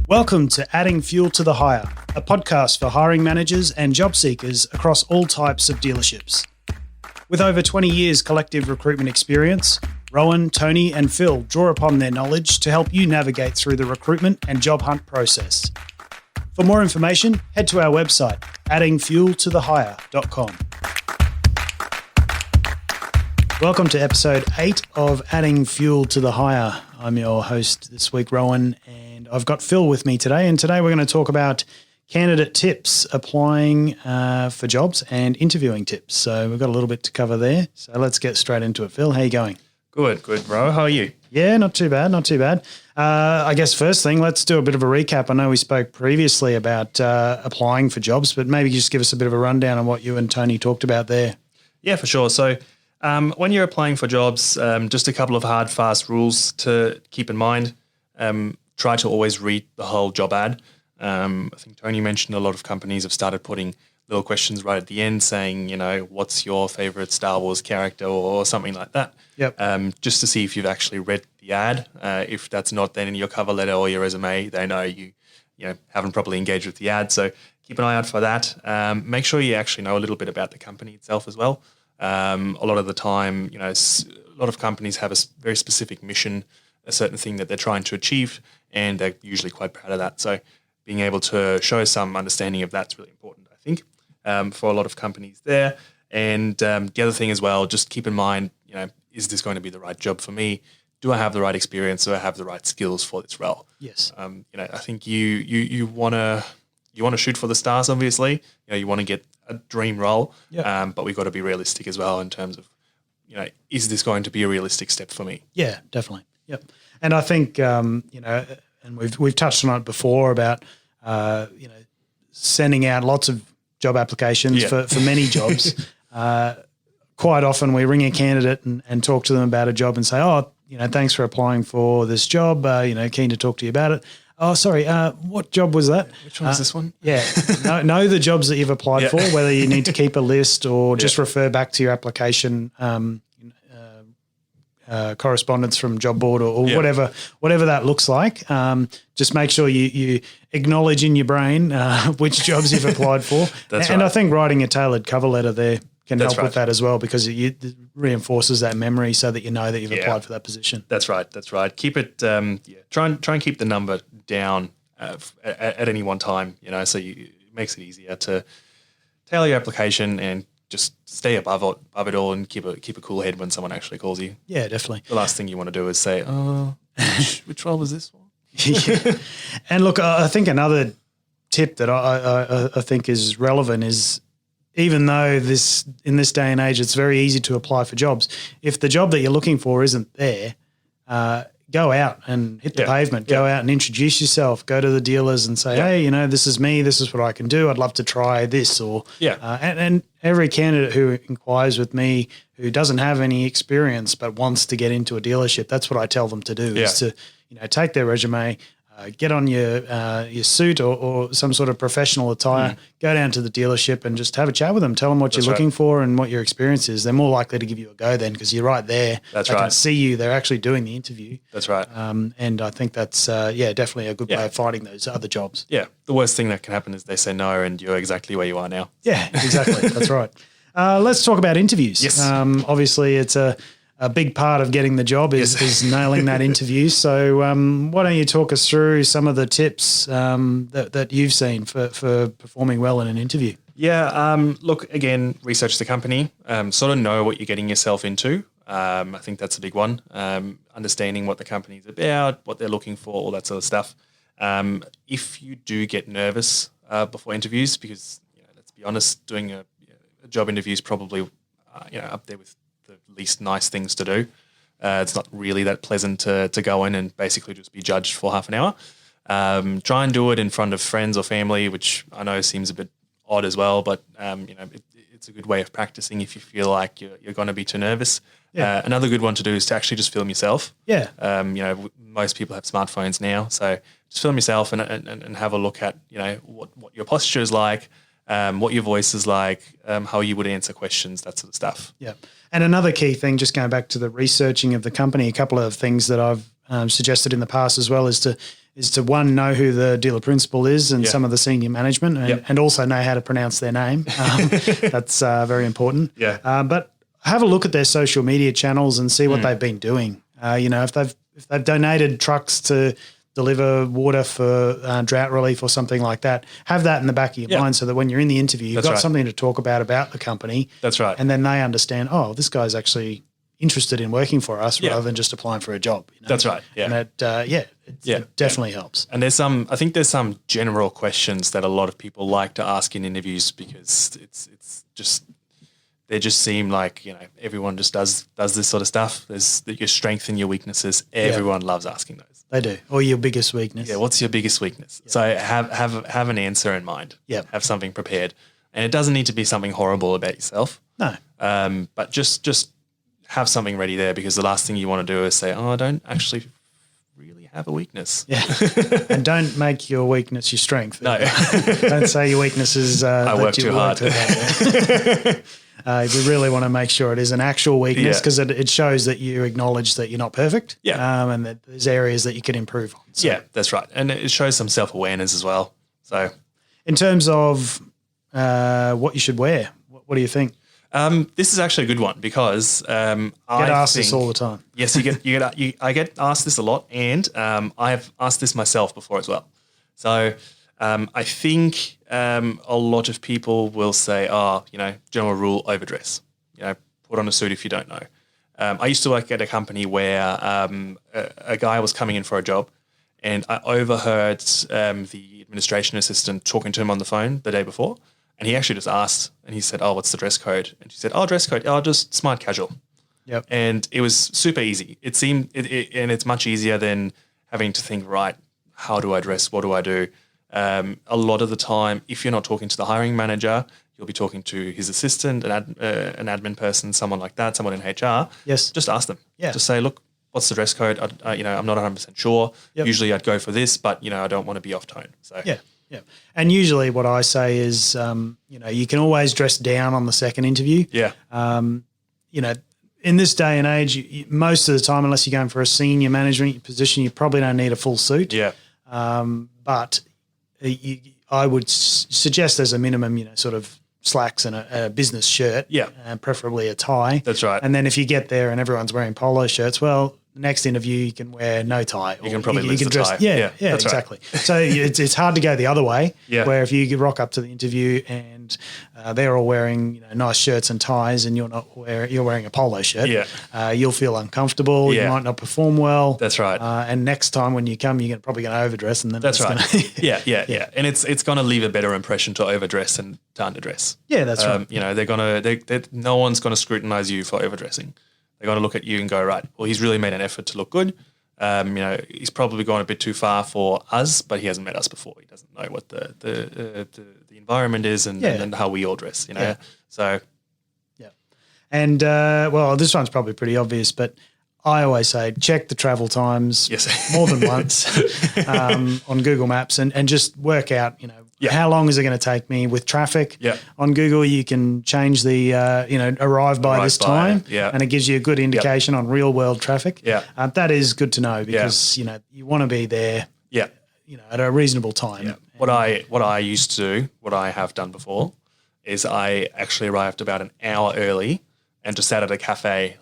Welcome to Adding Fuel to the Hire, a podcast for hiring managers and job seekers across all types of dealerships. With over 20 years collective recruitment experience, Rowan, Tony and Phil draw upon their knowledge to help you navigate through the recruitment and job hunt process. For more information, head to our website, addingfueltothehire.com. Welcome to episode 8 of Adding Fuel to the Hire. I'm your host this week, Rowan, and I've got Phil with me today. And today we're going to talk about candidate tips, applying for jobs and interviewing tips. So we've got a little bit to cover there. So let's get straight into it. Phil, how are you going? Good, bro. How are you? Yeah, not too bad. I guess first thing, let's do a bit of a recap. I know we spoke previously about applying for jobs, but maybe just give us a bit of a rundown on what you and Tony talked about there. Yeah, for sure. So when you're applying for jobs, just a couple of hard, fast rules to keep in mind. Try to always read the whole job ad. I think Tony mentioned a lot of companies have started putting little questions right at the end saying, you know, what's your favorite Star Wars character or something like that. Yep. Just to see if you've actually read the ad. If that's not then in your cover letter or your resume, they know you haven't properly engaged with the ad. So keep an eye out for that. Make sure you actually know a little bit about the company itself as well. A lot of the time, a lot of companies have a very specific mission, a certain thing that they're trying to achieve, and they're usually quite proud of that. So being able to show some understanding of that's really important, I think, for a lot of companies there. And the other thing as well, just keep in mind, is this going to be the right job for me? Do I have the right experience? Do I have the right skills for this role? Yes. I think you want to shoot for the stars, obviously. You want to get a dream role, yep. But we've got to be realistic as well in terms of, is this going to be a realistic step for me? Yeah, definitely. Yep. And I think, and we've touched on it before about, sending out lots of job applications for many jobs. Quite often we ring a candidate and talk to them about a job and say, thanks for applying for this job. Keen to talk to you about it. Oh, sorry. What job was that? Which one's this one? Yeah. know the jobs that you've applied for, whether you need to keep a list or just refer back to your application correspondence from job board or whatever that looks like. Just make sure you acknowledge in your brain which jobs you've applied for. And I think writing a tailored cover letter there can help with that as well, because it reinforces that memory so that you know that you've applied for that position. That's right. Keep it. Try and keep the number down at any one time. So it makes it easier to tailor your application and just stay above it all and keep a cool head when someone actually calls you. Yeah, definitely. The last thing you want to do is say, which role was this one? Yeah. And look, I think another tip that I think is relevant is, even though in this day and age it's very easy to apply for jobs, if the job that you're looking for isn't there, go out and hit the pavement. Go out and introduce yourself. Go to the dealers and say, hey, this is me. This is what I can do. I'd love to try this. And every candidate who inquires with me who doesn't have any experience but wants to get into a dealership, that's what I tell them to do is to take their resume, get on your suit or some sort of professional attire, go down to the dealership and just have a chat with them. Tell them what you're looking for and what your experience is. They're more likely to give you a go then, because you're right there. They can see you. They're actually doing the interview. That's right. And I think that's, definitely a good way of finding those other jobs. Yeah. The worst thing that can happen is they say no and you're exactly where you are now. Yeah, exactly. That's right. Let's talk about interviews. Yes. Obviously, it's a big part of getting the job is nailing that interview. So why don't you talk us through some of the tips that you've seen for performing well in an interview? Yeah, look, again, research the company, sort of know what you're getting yourself into. I think that's a big one. Understanding what the company's about, what they're looking for, all that sort of stuff. If you do get nervous before interviews, because let's be honest, doing a job interview is probably up there with the least nice things to do. It's not really that pleasant to go in and basically just be judged for half an hour. Try and do it in front of friends or family, which I know seems a bit odd as well, but it's a good way of practicing if you feel like you're going to be too nervous. Yeah. Another good one to do is to actually just film yourself. Yeah. Most people have smartphones now, so just film yourself and have a look at what your posture is like, what your voice is like, how you would answer questions, that sort of stuff. Yeah. And another key thing, just going back to the researching of the company, a couple of things that I've suggested in the past as well is is to, one, know who the dealer principal is and Yeah. some of the senior management, and also know how to pronounce their name. That's very important. Yeah. But have a look at their social media channels and see what they've been doing. If they've donated trucks to deliver water for drought relief or something like that, have that in the back of your mind so that when you're in the interview, you've got something to talk about the company. That's right. And then they understand, oh, this guy's actually interested in working for us rather than just applying for a job. That's right. Yeah. And it definitely helps. And I think there's some general questions that a lot of people like to ask in interviews because it's just, they just seem like, everyone just does this sort of stuff. There's your strengths and your weaknesses. Everyone loves asking those. They do. Or your biggest weakness. Yeah. What's your biggest weakness? Yeah. So have an answer in mind. Yeah. Have something prepared. And it doesn't need to be something horrible about yourself. No. But just have something ready there, because the last thing you want to do is say, oh, I don't actually really have a weakness. Yeah. And don't make your weakness your strength. No. Don't say your weakness is I work too hard. We really want to make sure it is an actual weakness, because it shows that you acknowledge that you're not perfect, and that there's areas that you can improve on. So, yeah, that's right. And it shows some self-awareness as well. So, in terms of what you should wear, what do you think? This is actually a good one, because I get asked this all the time. Yes, I get asked this a lot, and I have asked this myself before as well. So I think a lot of people will say, general rule, overdress. Put on a suit if you don't know. I used to work at a company where a guy was coming in for a job, and I overheard the administration assistant talking to him on the phone the day before, and he actually just asked, and he said, "Oh, what's the dress code?" And she said, "Oh, dress code. Oh, just smart casual." Yep. And it was super easy. It seemed, and it's much easier than having to think, right, how do I dress? What do I do? A lot of the time, if you're not talking to the hiring manager, you'll be talking to his assistant, an admin person, someone like that, someone in HR. Yes. Just ask them. Yeah. Just say, look, what's the dress code? I'm not 100% sure. Yep. Usually I'd go for this, but, I don't want to be off tone. So Yeah. Yeah. And usually what I say is, you can always dress down on the second interview. Yeah. In this day and age, most of the time, unless you're going for a senior management position, you probably don't need a full suit. Yeah. But I would suggest as a minimum, sort of slacks and a business shirt. Yeah. Preferably a tie. That's right. And then if you get there and everyone's wearing polo shirts, well, the next interview you can wear no tie. You can probably lose the tie. Yeah, that's exactly. Right. So it's hard to go the other way. Yeah. Where if you rock up to the interview and they're all wearing nice shirts and ties, and you're wearing a polo shirt. Yeah. You'll feel uncomfortable. Yeah. You might not perform well. That's right. And next time when you come, you're probably going to overdress, and then that's right. Yeah. And it's going to leave a better impression to overdress than to underdress. Yeah, that's right. No one's going to scrutinize you for overdressing. They're going to look at you and go, right, well, he's really made an effort to look good. He's probably gone a bit too far for us, but he hasn't met us before. He doesn't know what the environment is and how we all dress, Yeah. So, yeah. And, this one's probably pretty obvious, but I always say check the travel times more than once on Google Maps and just work out, how long is it going to take me with traffic? Yeah. On Google, you can change the, arrive by this time, and it gives you a good indication on real world traffic. Yeah. That is good to know because, you want to be there, at a reasonable time. Yeah. What I have done before is I actually arrived about an hour early and just sat at a cafe,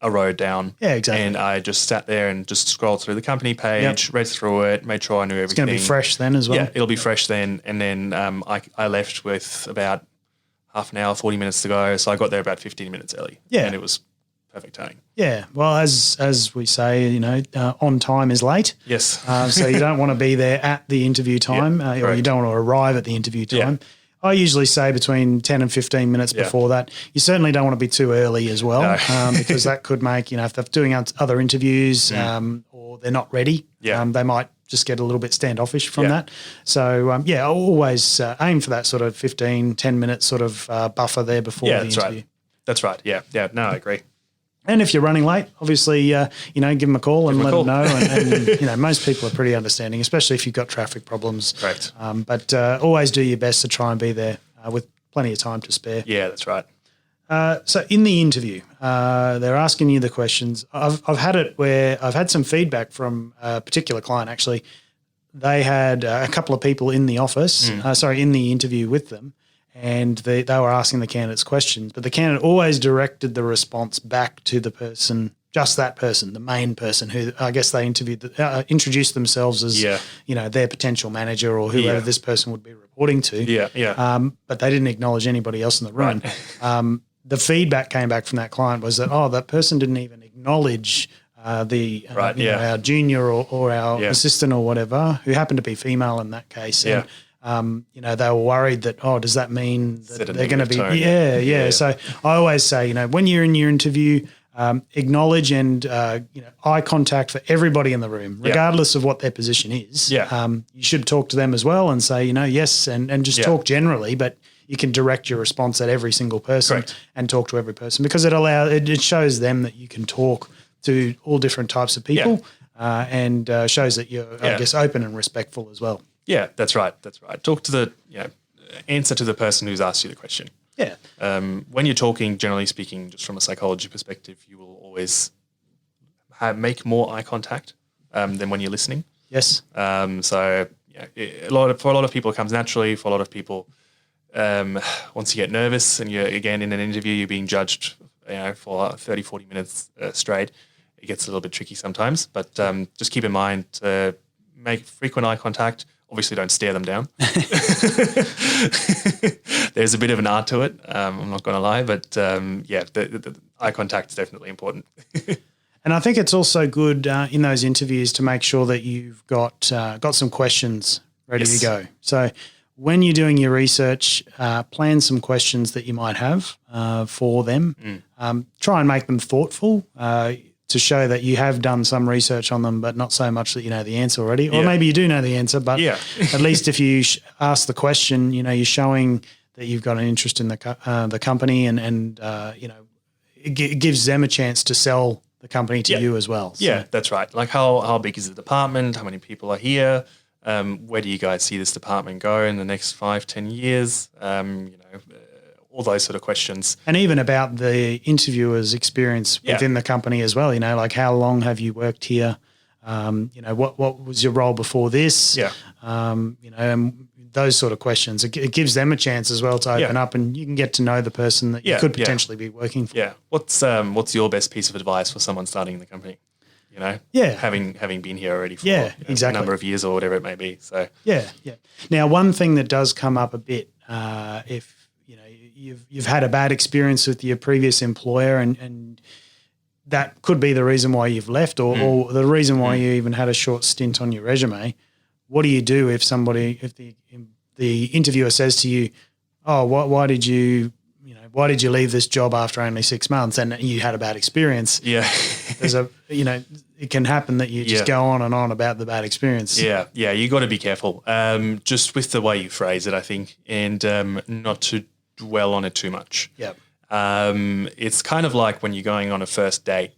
a road down. Yeah, exactly. And I just sat there and just scrolled through the company page, read through it, made sure I knew everything. It's going to be fresh then as well. Yeah, it'll be fresh then. And then I left with about half an hour, 40 minutes to go. So I got there about 15 minutes early. Yeah. And it was perfect timing. Yeah. Well, as we say, on time is late. Yes. So you don't want to be there at the interview time or you don't want to arrive at the interview time. Yeah. I usually say between 10 and 15 minutes before that. You certainly don't want to be too early as well because that could make, if they're doing other interviews or they're not ready, they might just get a little bit standoffish from that. So, always aim for that sort of 15, 10 minute sort of buffer there before the interview. Right. That's right. Yeah. Yeah. No, I agree. And if you're running late, obviously, give them a call and let them know. And most people are pretty understanding, especially if you've got traffic problems. Correct. But always do your best to try and be there with plenty of time to spare. Yeah, that's right. So in the interview, they're asking you the questions. I've had it where I've had some feedback from a particular client actually. they had a couple of people in the office, in the interview with them, and they were asking the candidates questions, but the candidate always directed the response back to the person, just that person, the main person who I guess they introduced themselves as, their potential manager or whoever this person would be reporting to. But they didn't acknowledge anybody else in the room. Right. The feedback came back from that client was that, that person didn't even acknowledge our junior or our assistant or whatever, who happened to be female in that case. Yeah. And, they were worried that, does that mean that they're going to be, tone. So I always say, when you're in your interview, acknowledge and, eye contact for everybody in the room, regardless of what their position is. Yeah. You should talk to them as well and say, yes, and just talk generally, but you can direct your response at every single person. Correct. And talk to every person, because it shows them that you can talk to all different types of people, and shows that you're, I guess, open and respectful as well. Yeah, that's right. Talk to the, answer to the person who's asked you the question. Yeah. When you're talking, generally speaking, just from a psychology perspective, you will always make more eye contact than when you're listening. Yes. For a lot of people, it comes naturally. For a lot of people, once you get nervous and you're again in an interview, you're being judged, for 30, 40 minutes straight, it gets a little bit tricky sometimes. But just keep in mind to make frequent eye contact. Obviously, don't stare them down. There's a bit of an art to it. I'm not going to lie, but the eye contact is definitely important. And I think it's also good in those interviews to make sure that you've got some questions ready to go. So when you're doing your research, plan some questions that you might have for them. Try and make them thoughtful to show that you have done some research on them, but not so much that you know the answer already. Or maybe you do know the answer, but at least if you ask the question, you're showing that you've got an interest in the company and it gives them a chance to sell the company to you as well. So. Yeah, that's right. Like how big is the department? How many people are here? Where do you guys see this department go in the next 5-10 years? All those sort of questions. And even about the interviewer's experience within the company as well, like how long have you worked here? What was your role before this? Yeah. And those sort of questions. It gives them a chance as well to open up, and you can get to know the person that you could potentially be working for. Yeah. What's your best piece of advice for someone starting in the company? Having been here already for a number of years or whatever it may be. So Now, one thing that does come up a bit, if you've had a bad experience with your previous employer, and that could be the reason why you've left, or the reason why you even had a short stint on your resume. What do you do if the interviewer says to you, "Oh, why did you leave this job after only 6 months?" and you had a bad experience? Yeah, there's it can happen that you just go on and on about the bad experience. Yeah, you got to be careful, just with the way you phrase it, I think, and not to dwell on it too much. Yeah. It's kind of like when you're going on a first date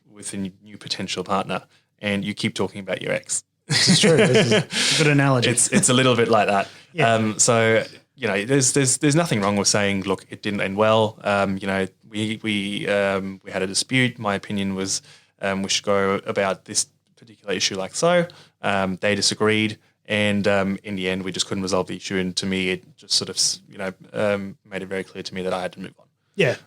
with a new potential partner, and you keep talking about your ex. This is true. This is a good analogy. It's a little bit like that. Yeah. So there's nothing wrong with saying, look, it didn't end well. We had a dispute. My opinion was we should go about this particular issue like so. They disagreed, and in the end, we just couldn't resolve the issue. And to me, it just sort of made it very clear to me that I had to move on. Yeah.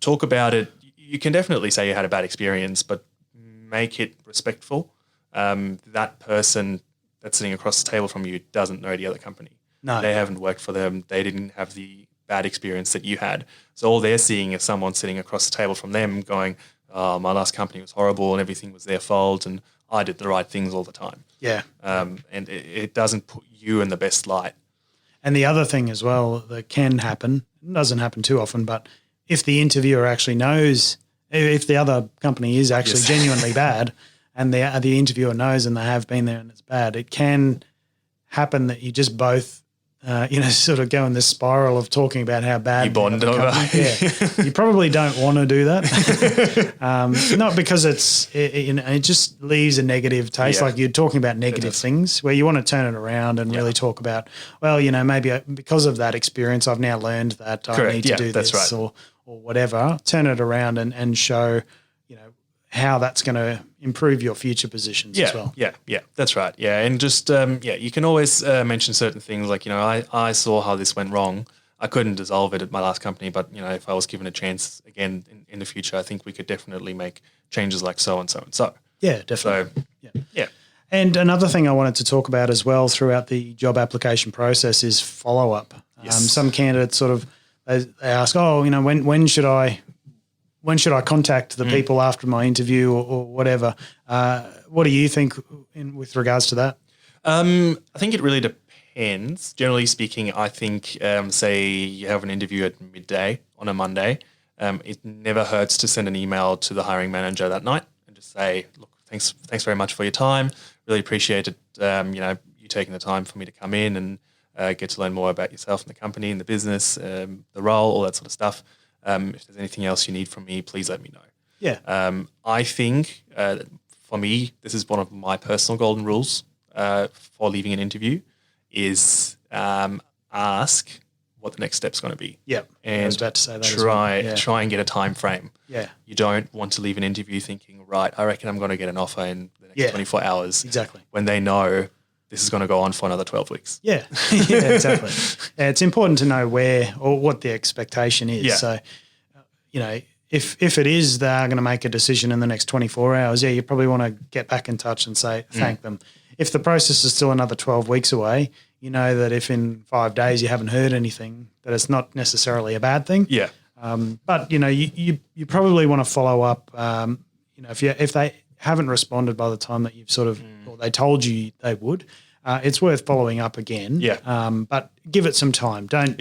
Talk about it. You can definitely say you had a bad experience, but make it respectful. That person that's sitting across the table from you doesn't know the other company. No. They haven't worked for them. They didn't have the bad experience that you had. So all they're seeing is someone sitting across the table from them going, "Oh, my last company was horrible and everything was their fault and I did the right things all the time." Yeah. And it doesn't put you in the best light. And the other thing as well that can happen, it doesn't happen too often, but if the interviewer actually knows, if the other company is actually genuinely bad, and the interviewer knows and they have been there and it's bad, it can happen that you just both, sort of go in this spiral of talking about how bad you bond over. You probably don't want to do that. Not because it just leaves a negative taste. Like you're talking about negative things, where you want to turn it around and really talk about, well, maybe because of that experience, I've now learned that I need to do this, or whatever. Turn it around and show, how that's going to improve your future positions as well. Yeah, that's right. Yeah, and just you can always mention certain things like, I saw how this went wrong. I couldn't dissolve it at my last company, but if I was given a chance again in the future, I think we could definitely make changes like so and so and so. Yeah, definitely. So, yeah. And another thing I wanted to talk about as well throughout the job application process is follow-up. Yes. Some candidates sort of they ask, when should I contact the people after my interview or whatever? What do you think with regards to that? I think it really depends. Generally speaking, I think, say you have an interview at midday on a Monday, it never hurts to send an email to the hiring manager that night and just say, look, thanks very much for your time. Really appreciate it. You taking the time for me to come in and get to learn more about yourself and the company and the business, the role, all that sort of stuff. If there's anything else you need from me, please let me know. Yeah. I think for me, this is one of my personal golden rules for leaving an interview is ask what the next step's going to be. Yeah. And I was about to say that try and get a time frame. Yeah. You don't want to leave an interview thinking, right, I reckon I'm going to get an offer in the next 24 hours. Exactly. When they know this is going to go on for another 12 weeks. Yeah, yeah, exactly. It's important to know where or what the expectation is. Yeah. So, if it is they're going to make a decision in the next 24 hours, you probably want to get back in touch and say thank them. If the process is still another 12 weeks away, you know that if in 5 days you haven't heard anything, that it's not necessarily a bad thing. Yeah. But you probably want to follow up. If they haven't responded by the time that you've sort of or they told you they would, it's worth following up again. Yeah. But give it some time. Don't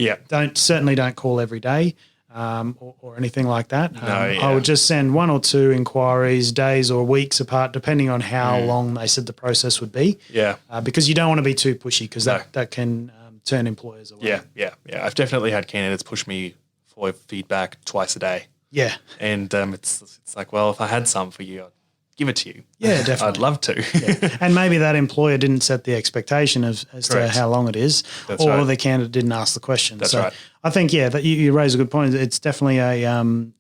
call every day. Or anything like that. I would just send 1 or 2 inquiries, days or weeks apart, depending on how long they said the process would be. Yeah. Because you don't want to be too pushy because that can turn employers away. Yeah. I've definitely had candidates push me for feedback twice a day. Yeah. And it's like, well, if I had some for you, I'd give it to you. Yeah, definitely. I'd love to. Yeah. And maybe that employer didn't set the expectation as to how long it is, That's or right. the candidate didn't ask the question. That's so right. I think, that you raise a good point. It's definitely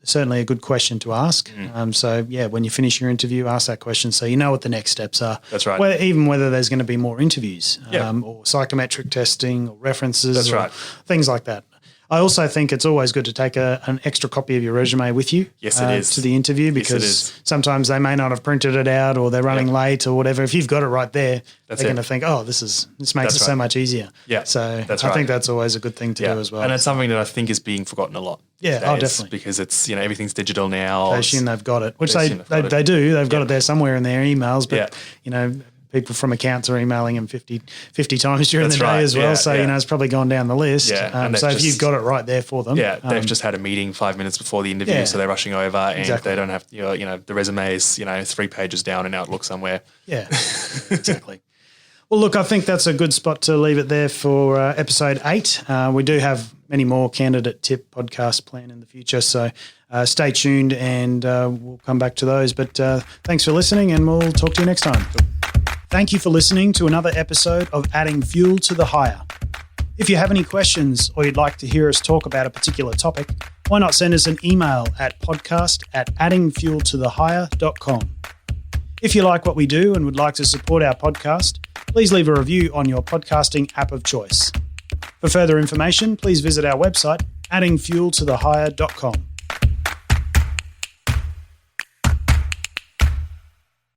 certainly a good question to ask. When you finish your interview, ask that question so you know what the next steps are. That's right. Whether there's going to be more interviews Yeah. or psychometric testing or references That's or right. things like that. I also think it's always good to take an extra copy of your resume with you Yes, it is. to the interview Yes, it because is. sometimes they may not have printed it out or they're running late or whatever. If you've got it right there, That's they're it. going to think, this makes That's it so right. much easier. Yeah, So that's I right. think that's always a good thing to do as well. And it's something that I think is being forgotten a lot. Yeah, these days definitely. Because it's, everything's digital now. They assume they've got it, which They they assume they've got it. do. They've got it there somewhere in their emails, but, Yeah. People from accounts are emailing them 50 times during That's the day right. as well. Yeah, so, yeah. it's probably gone down the list. Yeah, and So they've if you've just- got it right there for them. They've just had a meeting 5 minutes before the interview, Yeah. so they're rushing over and Exactly. they don't have, the resume is, 3 pages down in Outlook somewhere. Yeah, exactly. Well, look, I think that's a good spot to leave it there for episode 8. We do have many more candidate tip podcasts planned in the future, so stay tuned and we'll come back to those. But thanks for listening and we'll talk to you next time. Thank you for listening to another episode of Adding Fuel to the Hire. If you have any questions or you'd like to hear us talk about a particular topic, why not send us an email at podcast@addingfueltothehire.com. If you like what we do and would like to support our podcast, please leave a review on your podcasting app of choice. For further information, please visit our website, addingfueltothehire.com.